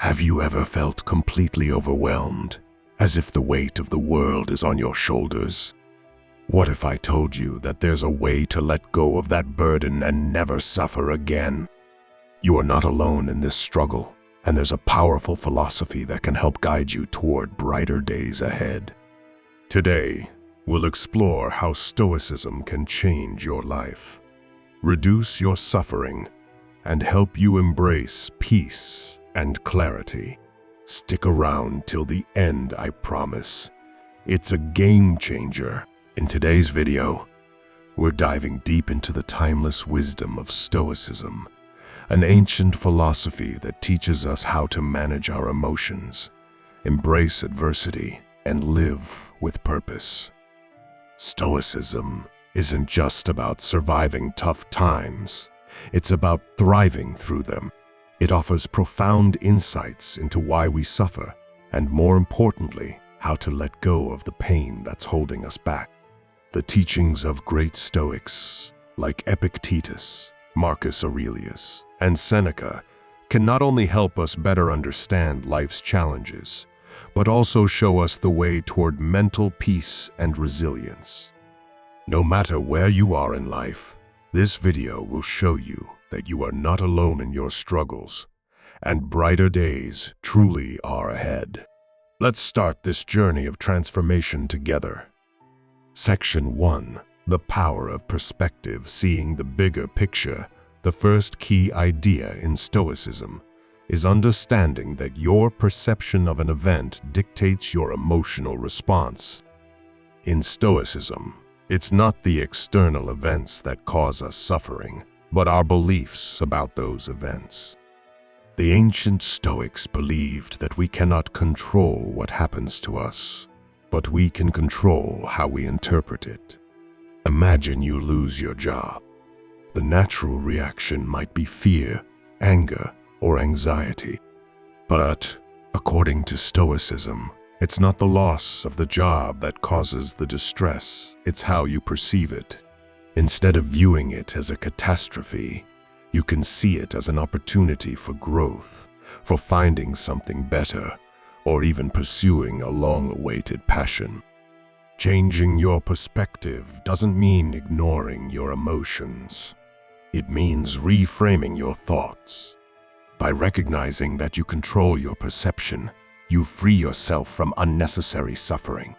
Have you ever felt completely overwhelmed, as if the weight of the world is on your shoulders? What if I told you that there's a way to let go of that burden and never suffer again? You are not alone in this struggle, and there's a powerful philosophy that can help guide you toward brighter days ahead. Today, we'll explore how Stoicism can change your life, reduce your suffering, and help you embrace peace and clarity. Stick around till the end, I promise. It's a game changer. In today's video, we're diving deep into the timeless wisdom of Stoicism, an ancient philosophy that teaches us how to manage our emotions, embrace adversity, and live with purpose. Stoicism isn't just about surviving tough times, it's about thriving through them. It offers profound insights into why we suffer, and more importantly, how to let go of the pain that's holding us back. The teachings of great Stoics, like Epictetus, Marcus Aurelius, and Seneca, can not only help us better understand life's challenges, but also show us the way toward mental peace and resilience. No matter where you are in life, this video will show you that you are not alone in your struggles, and brighter days truly are ahead. Let's start this journey of transformation together. Section 1. The power of perspective, seeing the bigger picture. The first key idea in Stoicism is understanding that your perception of an event dictates your emotional response. In Stoicism, it's not the external events that cause us suffering, but our beliefs about those events. The ancient Stoics believed that we cannot control what happens to us, but we can control how we interpret it. Imagine you lose your job. The natural reaction might be fear, anger, or anxiety. But, according to Stoicism, it's not the loss of the job that causes the distress, it's how you perceive it. Instead of viewing it as a catastrophe, you can see it as an opportunity for growth, for finding something better, or even pursuing a long-awaited passion. Changing your perspective doesn't mean ignoring your emotions. It means reframing your thoughts. By recognizing that you control your perception, you free yourself from unnecessary suffering.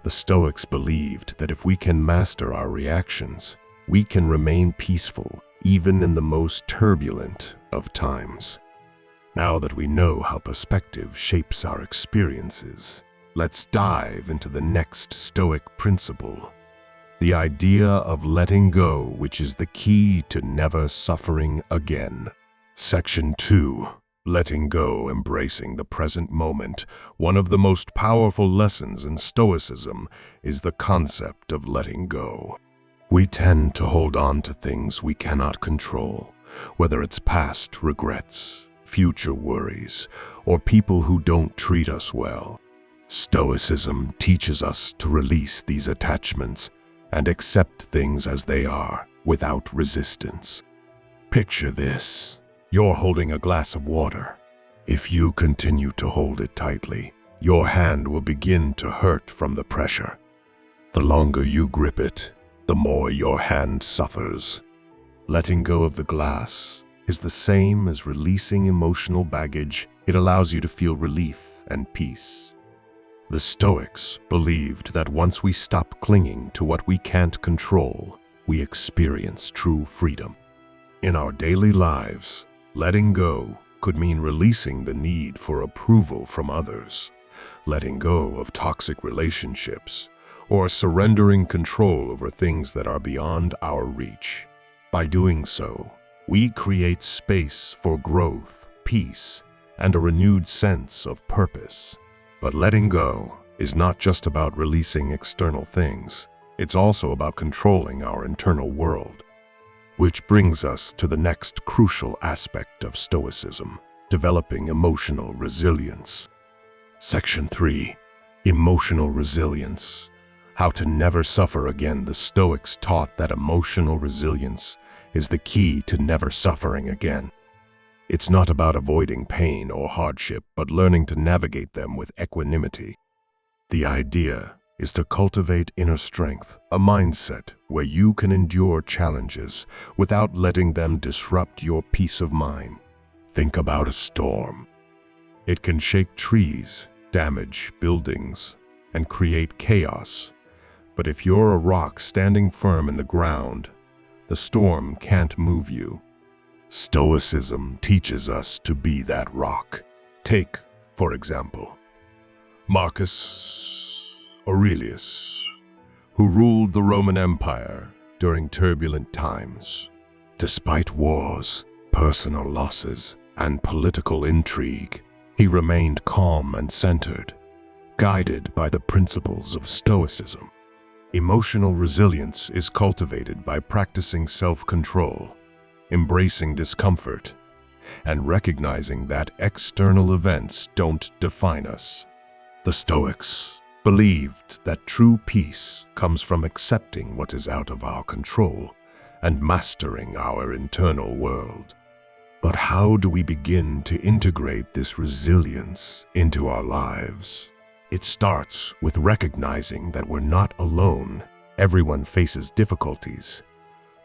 The Stoics believed that if we can master our reactions, we can remain peaceful even in the most turbulent of times. Now that we know how perspective shapes our experiences, let's dive into the next Stoic principle, the idea of letting go, which is the key to never suffering again. Section 2. Letting go, embracing the present moment. One of the most powerful lessons in Stoicism is the concept of letting go. We tend to hold on to things we cannot control, whether it's past regrets, future worries, or people who don't treat us well. Stoicism teaches us to release these attachments and accept things as they are, without resistance. Picture this. You're holding a glass of water. If you continue to hold it tightly, your hand will begin to hurt from the pressure. The longer you grip it, the more your hand suffers. Letting go of the glass is the same as releasing emotional baggage. It allows you to feel relief and peace. The Stoics believed that once we stop clinging to what we can't control, we experience true freedom. In our daily lives, letting go could mean releasing the need for approval from others, letting go of toxic relationships, or surrendering control over things that are beyond our reach. By doing so, we create space for growth, peace, and a renewed sense of purpose. But letting go is not just about releasing external things, it's also about controlling our internal world. Which brings us to the next crucial aspect of Stoicism, developing emotional resilience. Section 3. Emotional resilience. How to never suffer again. The Stoics taught that emotional resilience is the key to never suffering again. It's not about avoiding pain or hardship, but learning to navigate them with equanimity. The idea is to cultivate inner strength, a mindset where you can endure challenges without letting them disrupt your peace of mind. Think about a storm. It can shake trees, damage buildings, and create chaos. But if you're a rock standing firm in the ground, the storm can't move you. Stoicism teaches us to be that rock. Take, for example, Marcus Aurelius, who ruled the Roman Empire during turbulent times. Despite wars, personal losses, and political intrigue, he remained calm and centered, guided by the principles of Stoicism. Emotional resilience is cultivated by practicing self-control, embracing discomfort, and recognizing that external events don't define us. The Stoics believed that true peace comes from accepting what is out of our control and mastering our internal world. But how do we begin to integrate this resilience into our lives? It starts with recognizing that we're not alone. Everyone faces difficulties,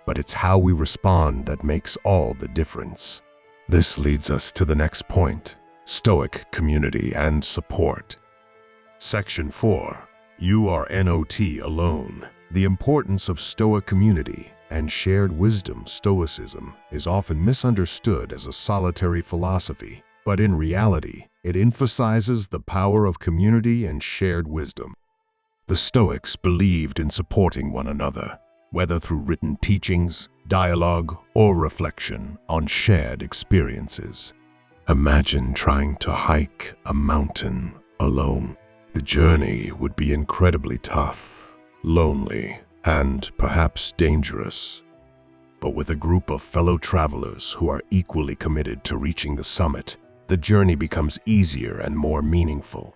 but it's how we respond that makes all the difference. This leads us to the next point: Stoic community and support. Section 4. You are not alone. The importance of Stoic community and shared wisdom. Stoicism is often misunderstood as a solitary philosophy, but in reality, it emphasizes the power of community and shared wisdom. The Stoics believed in supporting one another, whether through written teachings, dialogue, or reflection on shared experiences. Imagine trying to hike a mountain alone. The journey would be incredibly tough, lonely, and perhaps dangerous. But with a group of fellow travelers who are equally committed to reaching the summit, the journey becomes easier and more meaningful.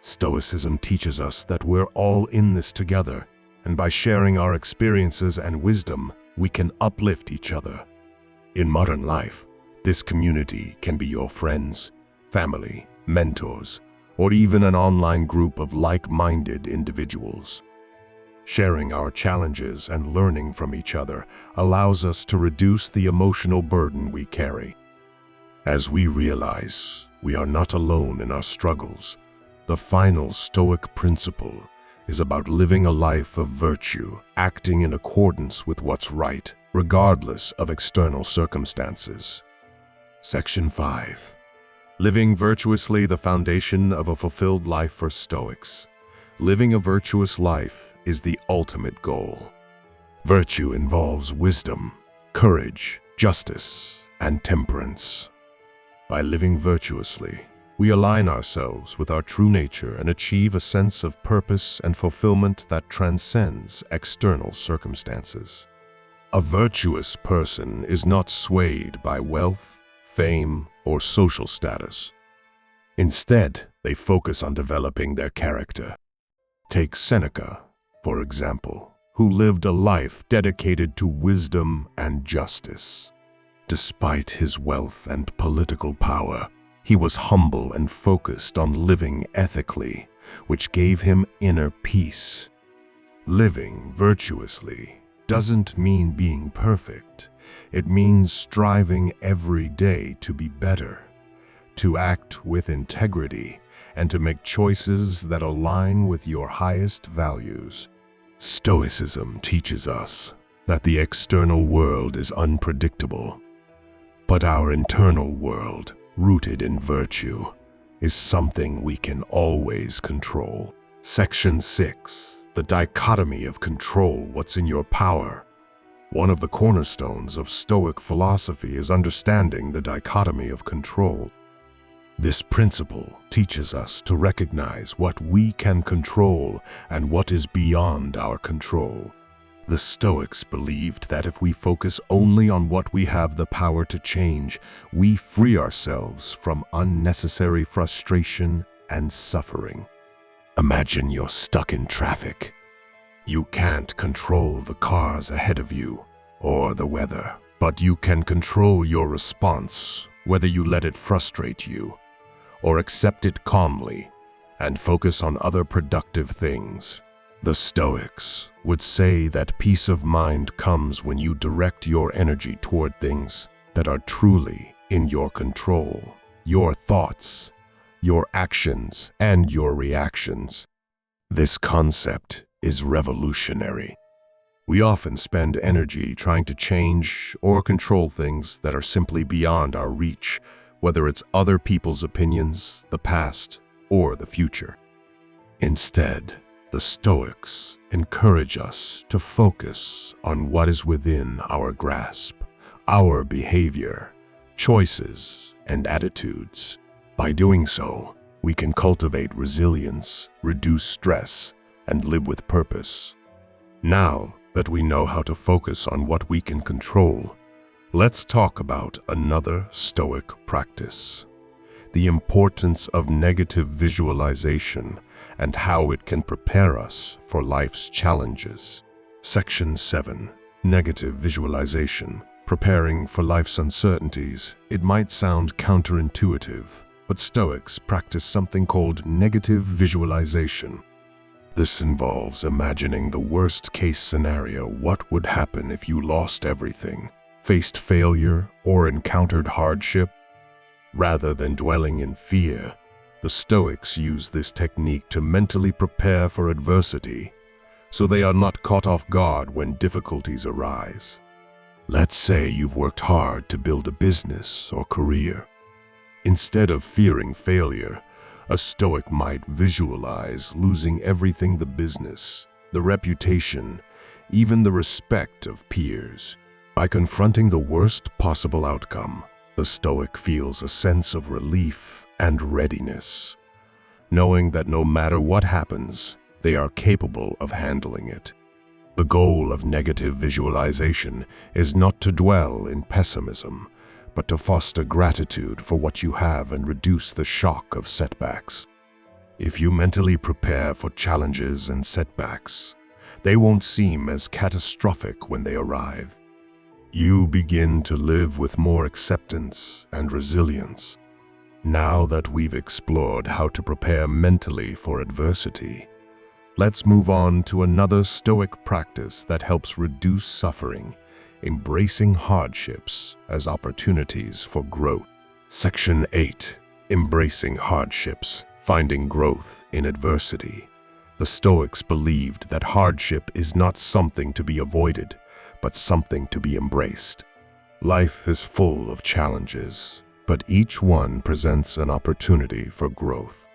Stoicism teaches us that we're all in this together, and by sharing our experiences and wisdom, we can uplift each other. In modern life, this community can be your friends, family, mentors, or even an online group of like-minded individuals. Sharing our challenges and learning from each other allows us to reduce the emotional burden we carry. As we realize we are not alone in our struggles, the final Stoic principle is about living a life of virtue, acting in accordance with what's right, regardless of external circumstances. Section 5. Living virtuously, the foundation of a fulfilled life for Stoics. Living a virtuous life is the ultimate goal. Virtue involves wisdom, courage, justice, and temperance. By living virtuously, we align ourselves with our true nature and achieve a sense of purpose and fulfillment that transcends external circumstances. A virtuous person is not swayed by wealth, fame, or social status. Instead, they focus on developing their character. Take Seneca, for example, who lived a life dedicated to wisdom and justice. Despite his wealth and political power, he was humble and focused on living ethically, which gave him inner peace. Living virtuously doesn't mean being perfect. It means striving every day to be better, to act with integrity, and to make choices that align with your highest values. Stoicism teaches us that the external world is unpredictable, but our internal world, rooted in virtue, is something we can always control. Section 6. The dichotomy of control. What's in your power? One of the cornerstones of Stoic philosophy is understanding the dichotomy of control. This principle teaches us to recognize what we can control and what is beyond our control. The Stoics believed that if we focus only on what we have the power to change, we free ourselves from unnecessary frustration and suffering. Imagine you're stuck in traffic. You can't control the cars ahead of you or the weather, but you can control your response whether you let it frustrate you or accept it calmly and focus on other productive things. The Stoics would say that peace of mind comes when you direct your energy toward things that are truly in your control, your thoughts, your actions, and your reactions. This concept is revolutionary. We often spend energy trying to change or control things that are simply beyond our reach, whether it's other people's opinions, the past, or the future. Instead, the Stoics encourage us to focus on what is within our grasp, our behavior, choices, and attitudes. By doing so, we can cultivate resilience, reduce stress, and live with purpose. Now that we know how to focus on what we can control, let's talk about another Stoic practice: the importance of negative visualization and how it can prepare us for life's challenges. Section 7. Negative visualization. Preparing for life's uncertainties. It might sound counterintuitive, but Stoics practice something called negative visualization. This involves imagining the worst-case scenario: what would happen if you lost everything, faced failure, or encountered hardship. Rather than dwelling in fear, the Stoics use this technique to mentally prepare for adversity, so they are not caught off guard when difficulties arise. Let's say you've worked hard to build a business or career. Instead of fearing failure, a Stoic might visualize losing everything: the business, the reputation, even the respect of peers. By confronting the worst possible outcome, the Stoic feels a sense of relief and readiness, knowing that no matter what happens, they are capable of handling it. The goal of negative visualization is not to dwell in pessimism, but to foster gratitude for what you have and reduce the shock of setbacks. If you mentally prepare for challenges and setbacks, they won't seem as catastrophic when they arrive. You begin to live with more acceptance and resilience. Now that we've explored how to prepare mentally for adversity, let's move on to another Stoic practice that helps reduce suffering: embracing hardships as opportunities for growth. Section 8. Embracing hardships, finding growth in adversity. The Stoics believed that hardship is not something to be avoided, but something to be embraced. Life is full of challenges, but each one presents an opportunity for growth.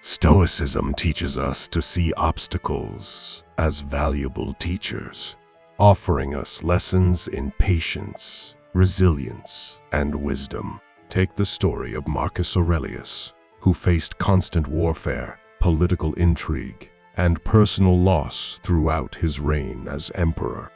Stoicism teaches us to see obstacles as valuable teachers, offering us lessons in patience, resilience, and wisdom. Take the story of Marcus Aurelius, who faced constant warfare, political intrigue, and personal loss throughout his reign as emperor.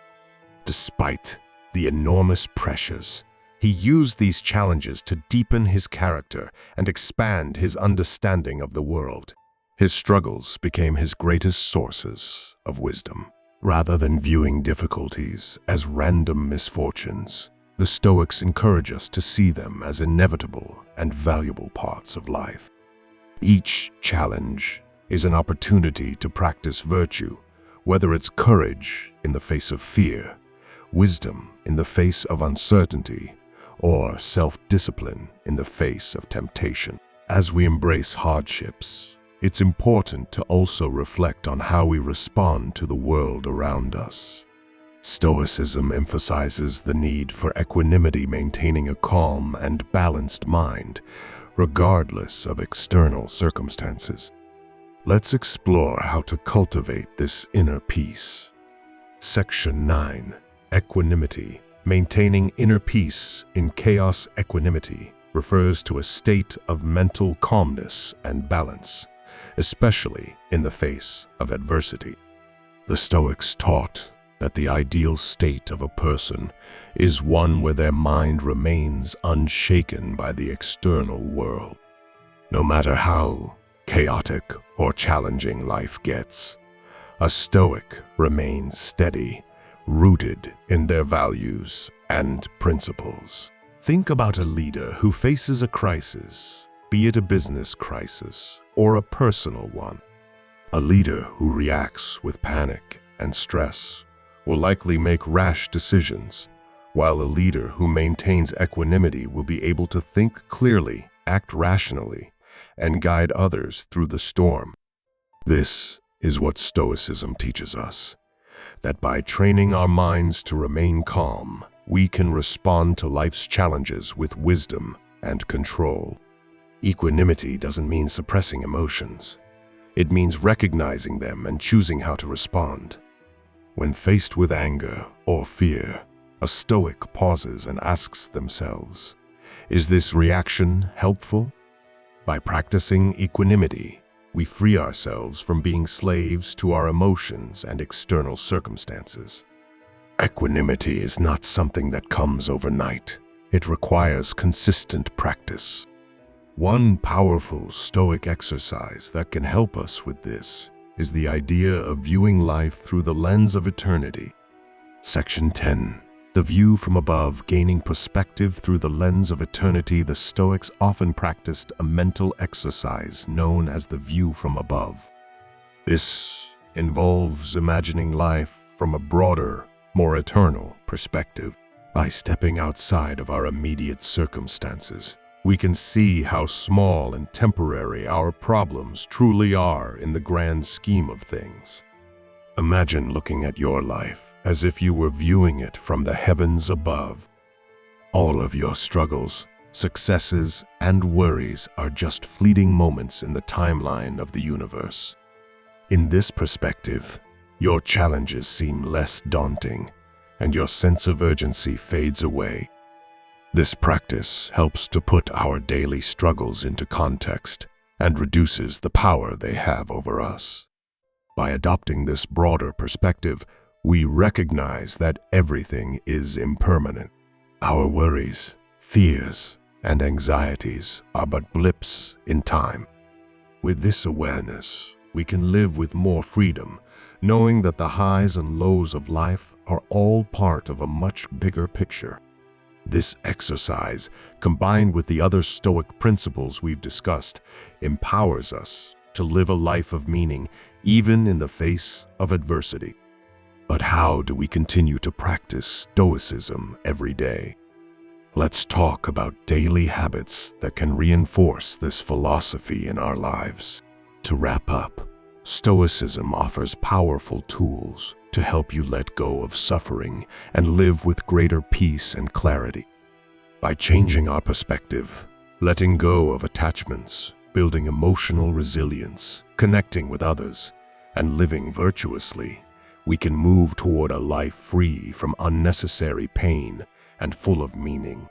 Despite the enormous pressures, he used these challenges to deepen his character and expand his understanding of the world. His struggles became his greatest sources of wisdom. Rather than viewing difficulties as random misfortunes, the Stoics encourage us to see them as inevitable and valuable parts of life. Each challenge is an opportunity to practice virtue, whether it's courage in the face of fear, wisdom in the face of uncertainty, or self-discipline in the face of temptation. As we embrace hardships, it's important to also reflect on how we respond to the world around us. Stoicism emphasizes the need for equanimity, maintaining a calm and balanced mind, regardless of external circumstances. Let's explore how to cultivate this inner peace. Section 9. Equanimity. Maintaining inner peace in chaos. Equanimity refers to a state of mental calmness and balance, especially in the face of adversity. The Stoics taught that the ideal state of a person is one where their mind remains unshaken by the external world. No matter how chaotic or challenging life gets, a Stoic remains steady, rooted in their values and principles. Think about a leader who faces a crisis, be it a business crisis or a personal one. A leader who reacts with panic and stress will likely make rash decisions, while a leader who maintains equanimity will be able to think clearly, act rationally, and guide others through the storm. This is what Stoicism teaches us, that by training our minds to remain calm, we can respond to life's challenges with wisdom and control. Equanimity doesn't mean suppressing emotions. It means recognizing them and choosing how to respond. When faced with anger or fear, a Stoic pauses and asks themselves, is this reaction helpful? By practicing equanimity, we free ourselves from being slaves to our emotions and external circumstances. Equanimity is not something that comes overnight. It requires consistent practice. One powerful Stoic exercise that can help us with this is the idea of viewing life through the lens of eternity. Section 10. The view from above, gaining perspective through the lens of eternity. The Stoics often practiced a mental exercise known as the view from above. This involves imagining life from a broader, more eternal perspective. By stepping outside of our immediate circumstances, we can see how small and temporary our problems truly are in the grand scheme of things. Imagine looking at your life as if you were viewing it from the heavens above. All of your struggles, successes, and worries are just fleeting moments in the timeline of the universe. In this perspective, your challenges seem less daunting, and your sense of urgency fades away. This practice helps to put our daily struggles into context and reduces the power they have over us. By adopting this broader perspective, we recognize that everything is impermanent. Our worries, fears, and anxieties are but blips in time. With this awareness, we can live with more freedom, knowing that the highs and lows of life are all part of a much bigger picture. This exercise, combined with the other Stoic principles we've discussed, empowers us to live a life of meaning even in the face of adversity. But how do we continue to practice Stoicism every day? Let's talk about daily habits that can reinforce this philosophy in our lives. To wrap up, Stoicism offers powerful tools to help you let go of suffering and live with greater peace and clarity. By changing our perspective, letting go of attachments, building emotional resilience, connecting with others, and living virtuously, we can move toward a life free from unnecessary pain and full of meaning.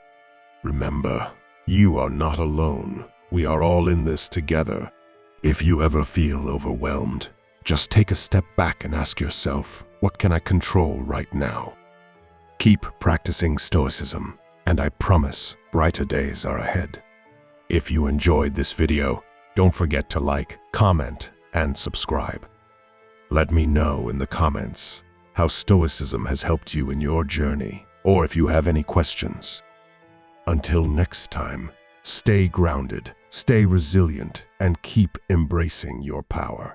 Remember, you are not alone. We are all in this together. If you ever feel overwhelmed, just take a step back and ask yourself, what can I control right now? Keep practicing Stoicism, and I promise brighter days are ahead. If you enjoyed this video, don't forget to like, comment, and subscribe. Let me know in the comments how Stoicism has helped you in your journey, or if you have any questions. Until next time, stay grounded, stay resilient, and keep embracing your power.